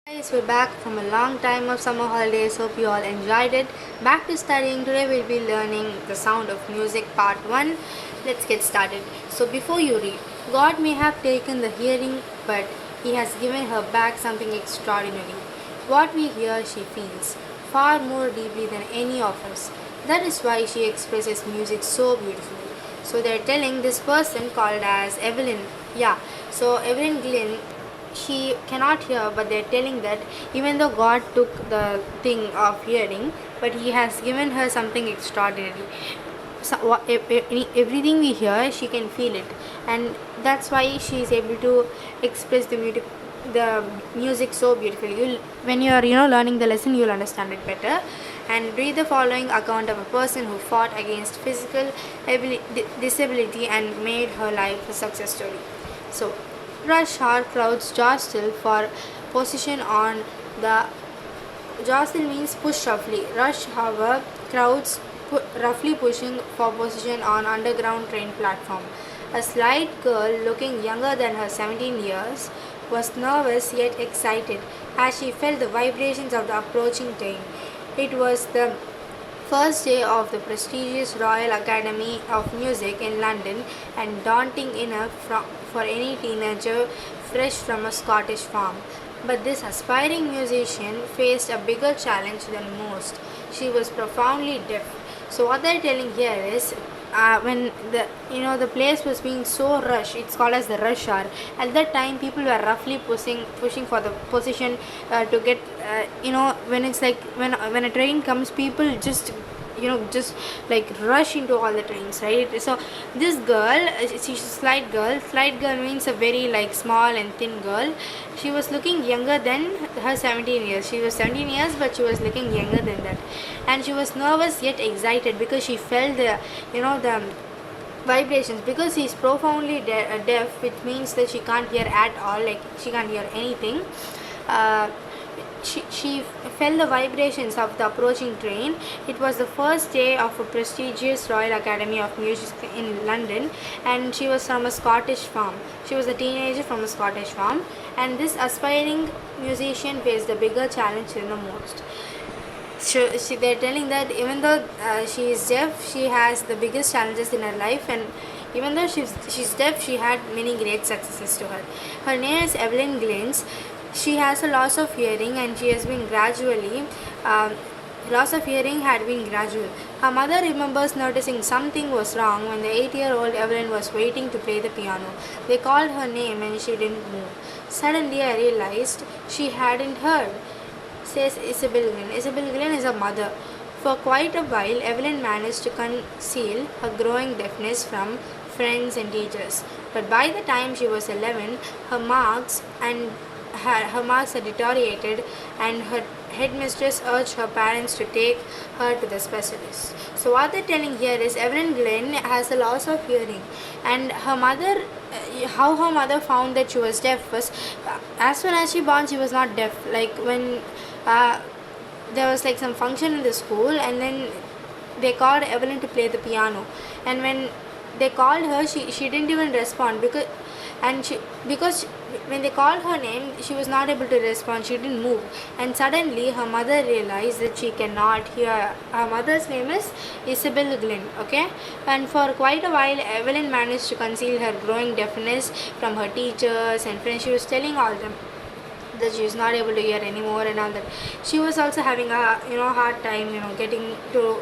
Guys, we're back from a long time of summer holidays. Hope you all enjoyed it. Back to studying. Today we'll be learning the sound of music part 1. Let's get started. So before you read, God may have taken the hearing, but he has given her back something extraordinary. What we hear she feels far more deeply than any of us. That is why she expresses music so beautifully. So they're telling this person called as Evelyn. Yeah. So Evelyn Glynn, she cannot hear, but they're telling that even though God took the thing of hearing, but he has given her something extraordinary. So, everything we hear she can feel it, and that's why she is able to express the music so beautifully. When you're learning the lesson, you'll understand it better. And read the following account of a person who fought against physical disability and made her life a success story. So rush hour crowds jostle for position on the jostle means push roughly. Rush hour crowds roughly pushing for position on underground train platform. A slight girl looking younger than her 17 years was nervous yet excited as she felt the vibrations of the approaching train. It was the first day of the prestigious Royal Academy of Music in London, and daunting enough for any teenager fresh from a Scottish farm. But this aspiring musician faced a bigger challenge than most. She was profoundly deaf. So what they're telling here is, when the place was being so rushed, it's called as the rush hour. At that time, people were roughly pushing for the position to get. When it's like when a train comes, people just like rush into all the trains, right? So this girl, she's a slight girl means a very like small and thin girl. She was looking younger than her 17 years. She was 17 years, but she was looking younger than that, and she was nervous yet excited because she felt the vibrations, because she's profoundly deaf, which means that she can't hear at all, like she can't hear anything. uh, she felt the vibrations of the approaching train. It was the first day of a prestigious Royal Academy of Music in London, and she was from a Scottish farm. She was a teenager from a Scottish farm, and this aspiring musician faced the bigger challenge than the most. They're telling that even though she is deaf, she has the biggest challenges in her life, and even though she's deaf, she had many great successes to her. Her name is Evelyn Glynns. She has a loss of hearing, and she has been gradually. Loss of hearing had been gradual. Her mother remembers noticing something was wrong when the 8-year-old Evelyn was waiting to play the piano. They called her name and she didn't move. Suddenly, I realized she hadn't heard, says Isabel Glynn. Isabel Glynn is a mother. For quite a while, Evelyn managed to conceal her growing deafness from friends and teachers. But by the time she was 11, her marks had deteriorated, and her headmistress urged her parents to take her to the specialist. So what they're telling here is Evelyn Glynn has a loss of hearing, and how her mother found that she was deaf was, as soon as she born, she was not deaf. Like when uh, there was like some function in the school, and then they called Evelyn to play the piano, and when they called her, she didn't even respond, because when they called her name, she was not able to respond. She didn't move, and suddenly her mother realized that she cannot hear. Her mother's name is Isabel Glynn. Okay, and for quite a while, Evelyn managed to conceal her growing deafness from her teachers and friends. She was telling all them that she was not able to hear anymore and all that. She was also having a hard time getting to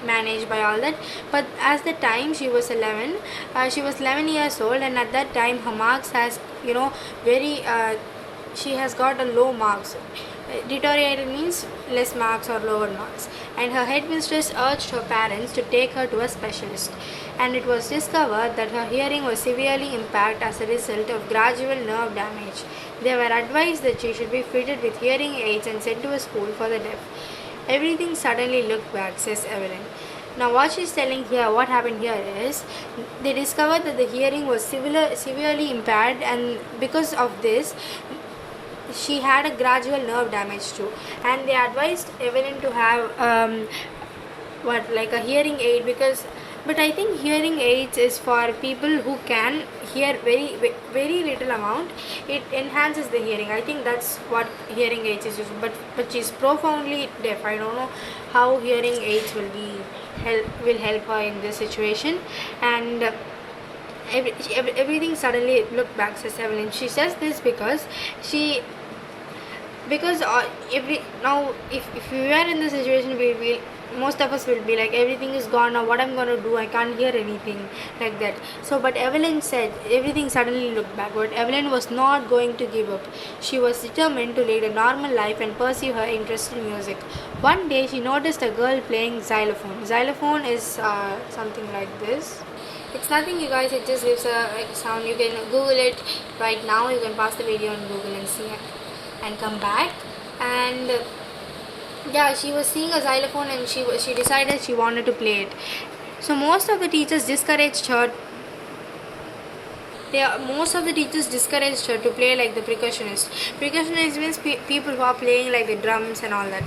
manage by all that. But as the time she was 11 years old, and at that time her marks has very she has got a low marks. Deteriorated means less marks or lower marks, and her headmistress urged her parents to take her to a specialist, and it was discovered that her hearing was severely impaired as a result of gradual nerve damage. They were advised that she should be fitted with hearing aids and sent to a school for the deaf. Everything suddenly looked bad, says Evelyn. Now, what she's telling here, what happened here is, they discovered that the hearing was severely impaired, and because of this, she had a gradual nerve damage too. And they advised Evelyn to have like a hearing aid, because But I think hearing aids is for people who can hear very little amount. It enhances the hearing. I think that's what hearing aids is used. But she's profoundly deaf. I don't know how hearing aids will help her in this situation. And everything suddenly looked back, says Evelyn. She says this because every now if we were in the situation, we will most of us will be like, everything is gone now, what I'm gonna do, I can't hear anything, like that. So but Evelyn said everything suddenly looked backward. Evelyn was not going to give up. She was determined to lead a normal life and pursue her interest in music. One day she noticed a girl playing xylophone. Xylophone is something like this. It's nothing, you guys, it just gives a sound. You can Google it right now. You can pause the video and Google and see it and come back. And yeah, she was seeing a xylophone and she decided she wanted to play it. So most of the teachers discouraged her. Most of the teachers discouraged her to play like the percussionist. Percussionist means people who are playing like the drums and all that.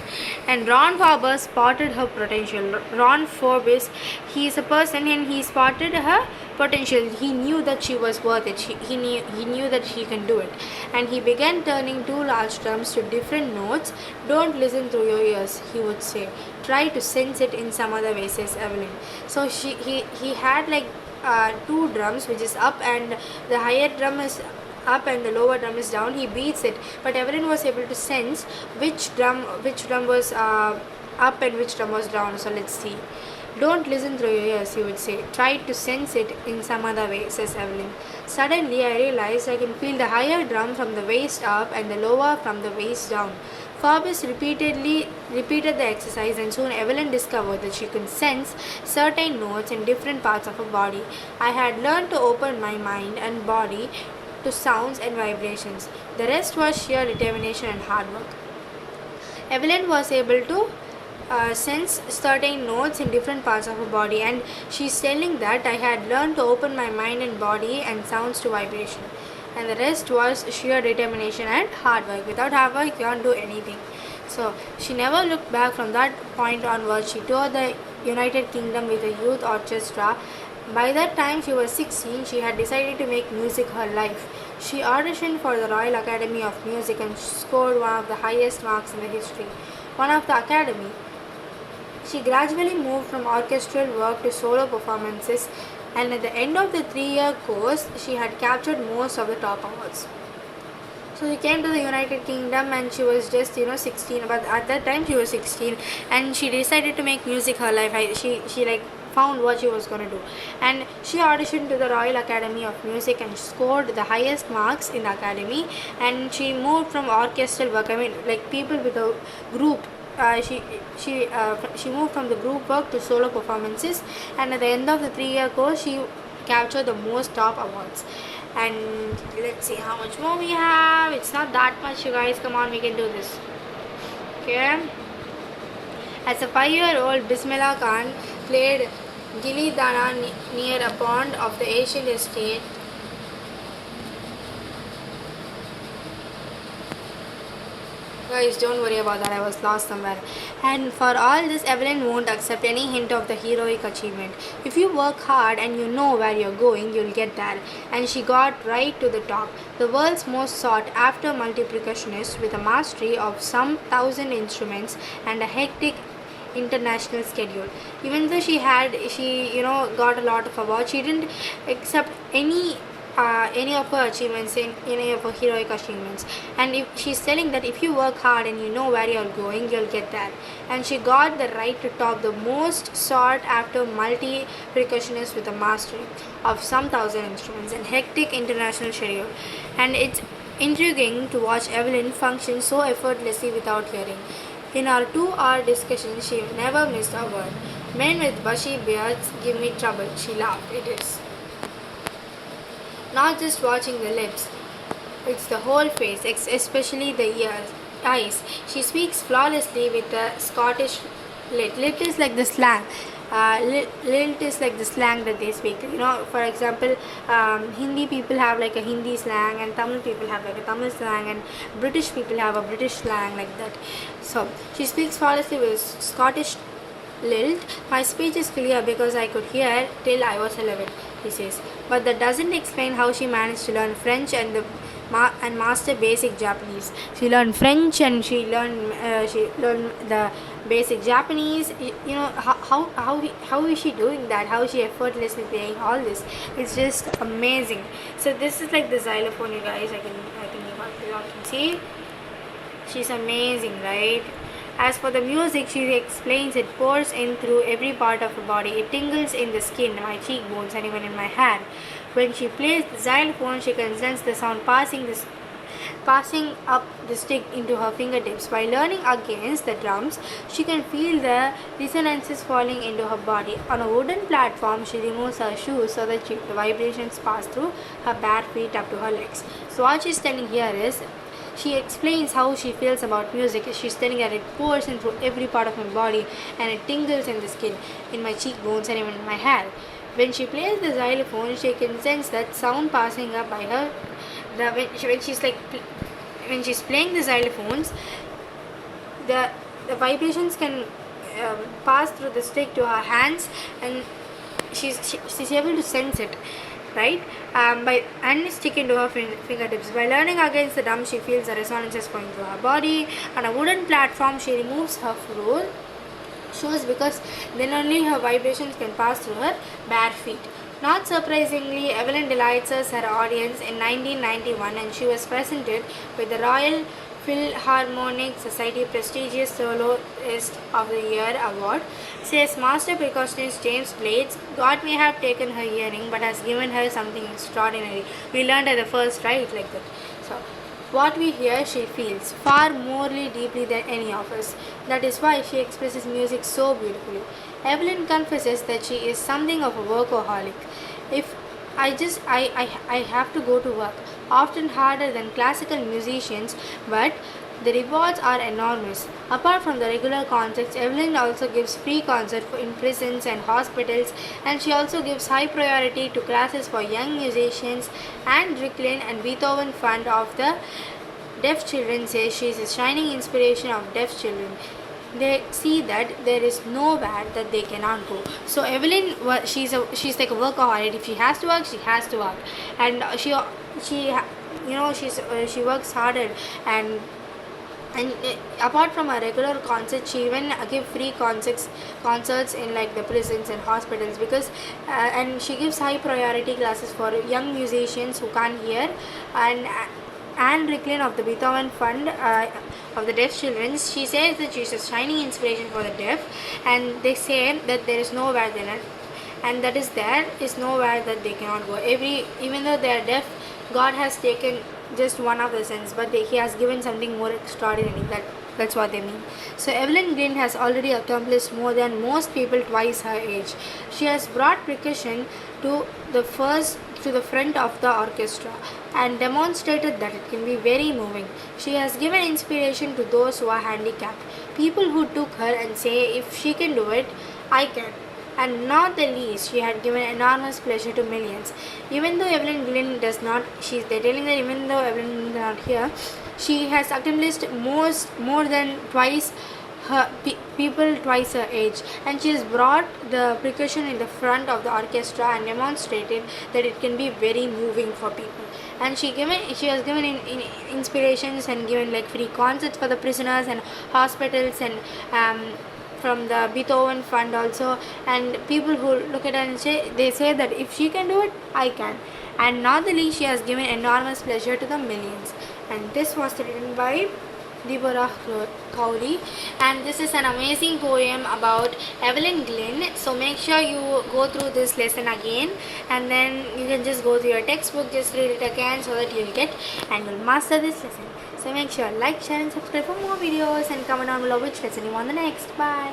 And Ron Forbes spotted her potential. Ron Forbes, he is a person and he spotted her potential. He knew that she was worth it. He knew that she can do it. And he began turning two large drums to different notes. Don't listen through your ears, he would say. Try to sense it in some other way, says Evelyn. So he had like two drums, which is up, and the higher drum is up and the lower drum is down. He beats it, but Evelyn was able to sense which drum was up and which drum was down. So let's see. Don't listen through your ears, he would say. Try to sense it in some other way, says Evelyn. Suddenly I realized I can feel the higher drum from the waist up and the lower from the waist down. Forbes repeated the exercise, and soon Evelyn discovered that she could sense certain notes in different parts of her body. I had learned to open my mind and body to sounds and vibrations. The rest was sheer determination and hard work. Evelyn was able to sense certain notes in different parts of her body, and she's telling that I had learned to open my mind and body and sounds to vibration. And the rest was sheer determination and hard work. Without hard work, you can't do anything. So she never looked back from that point onwards. She toured the United Kingdom with a youth orchestra. By that time she was 16, she had decided to make music her life. She auditioned for the Royal Academy of Music and scored one of the highest marks in the history. One of the Academy. She gradually moved from orchestral work to solo performances, and at the end of the 3-year course, she had captured most of the top awards. So she came to the United Kingdom and she was just 16, but at that time she was 16, and she decided to make music her life. She like found what she was going to do, and she auditioned to the Royal Academy of Music and scored the highest marks in the academy. And she moved from orchestral work, I mean like people with a group, she moved from the group work to solo performances, and at the end of the 3-year course she captured the most top awards. And let's see how much more we have. It's not that much, you guys, come on, we can do this. Okay, as a 5-year-old, Bismillah Khan played Gilli Dana near a pond of the Asian estate. Guys, don't worry about that, I was lost somewhere. And for all this, Evelyn won't accept any hint of the heroic achievement. If you work hard and you know where you're going, you'll get there. And she got right to the top. The world's most sought after multi-percussionist with a mastery of some 1,000 instruments and a hectic international schedule. Even though she got a lot of awards, she didn't accept any of her achievements, in any of her heroic achievements. And if she's telling that if you work hard and you know where you're going, you'll get there. And she got the right to top the most sought after multi-percussionist with a mastery of some 1,000 instruments and hectic international schedule. And it's intriguing to watch Evelyn function so effortlessly without hearing. In our 2-hour discussion, she never missed a word. Men with bushy beards give me trouble, she laughed. It is not just watching the lips, it's the whole face, especially the ears, eyes. She speaks flawlessly with a Scottish lilt. Lilt is like the slang. Lilt is like the slang that they speak. For example, Hindi people have like a Hindi slang, and Tamil people have like a Tamil slang, and British people have a British slang, like that. So she speaks flawlessly with Scottish lilt. My speech is clear because I could hear till I was 11, he says. But that doesn't explain how she managed to learn French and master basic Japanese. She learned French and she learned the basic Japanese. You know how is she doing that? How is she effortlessly playing all this? It's just amazing. So this is like the xylophone, you guys. I can see. She's amazing, right? As for the music, she explains it pours in through every part of her body. It tingles in the skin, my cheekbones, and even in my hair. When she plays the xylophone, she can sense the sound passing up the stick into her fingertips. By learning against the drums, she can feel the resonances falling into her body. On a wooden platform, she removes her shoes so that the vibrations pass through her bare feet up to her legs. So what she's telling here is, she explains how she feels about music. She's telling that it pours in through every part of my body and it tingles in the skin, in my cheekbones, and even in my hair. When she plays the xylophone, she can sense that sound passing up by her. When she's playing the xylophones, the vibrations can pass through the stick to her hands, and she's able to sense it, right? And stick into her fingertips. By learning against the drum, she feels the resonances going through her body. On a wooden platform, she removes her shoes because then only her vibrations can pass through her bare feet. Not surprisingly, Evelyn delights her audience in 1991, and she was presented with the Royal Philharmonic Society prestigious Soloist of the Year award. Says master percussionist James Blades, God may have taken her hearing but has given her something extraordinary. We learned at the first, right? Like that. So what we hear, she feels far more deeply than any of us. That is why she expresses music so beautifully. Evelyn confesses that she is something of a workaholic. If I have to go to work, often harder than classical musicians, but the rewards are enormous. Apart from the regular concerts, Evelyn also gives free concerts in prisons and hospitals, and she also gives high priority to classes for young musicians. And Ricklin and Beethoven Fund of the Deaf Children says she is a shining inspiration of deaf children. They see that there is nowhere that they cannot go. So Evelyn, she's like a workaholic. If she has to work, she has to work, and she works harder. And apart from her regular concerts, she even give free concerts in like the prisons and hospitals, because and she gives high priority classes for young musicians who can't hear. And Anne Ricklin of the Beethoven Fund of the Deaf Children, she says that she is a shining inspiration for the deaf, and they say that there is nowhere and that is there is nowhere that they cannot go. Even though they are deaf, God has taken just one of the sense, but He has given something more extraordinary. That's what they mean. So Evelyn Glynn has already accomplished more than most people twice her age. She has brought percussion to the front of the orchestra and demonstrated that it can be very moving. She has given inspiration to those who are handicapped, people who took her and say, if she can do it, I can. And not the least, she had given enormous pleasure to millions. Even though Evelyn Glynn does not, they're telling that even though Evelyn Glynn is not here, she has accomplished more than twice her people twice her age, and she has brought the percussion in the front of the orchestra and demonstrated that it can be very moving for people. And she has given in inspirations and given like free concerts for the prisoners and hospitals, and from the Beethoven Fund also. And people who look at her and they say that if she can do it, I can. And not the least, she has given enormous pleasure to the millions. And this was written by Deborah Cowley, and this is an amazing poem about Evelyn Glynn. So make sure you go through this lesson again, and then you can just go through your textbook, just read it again so that you'll get and you'll master this lesson. So make sure like, share and subscribe for more videos, and comment down below which lesson you want the next. Bye.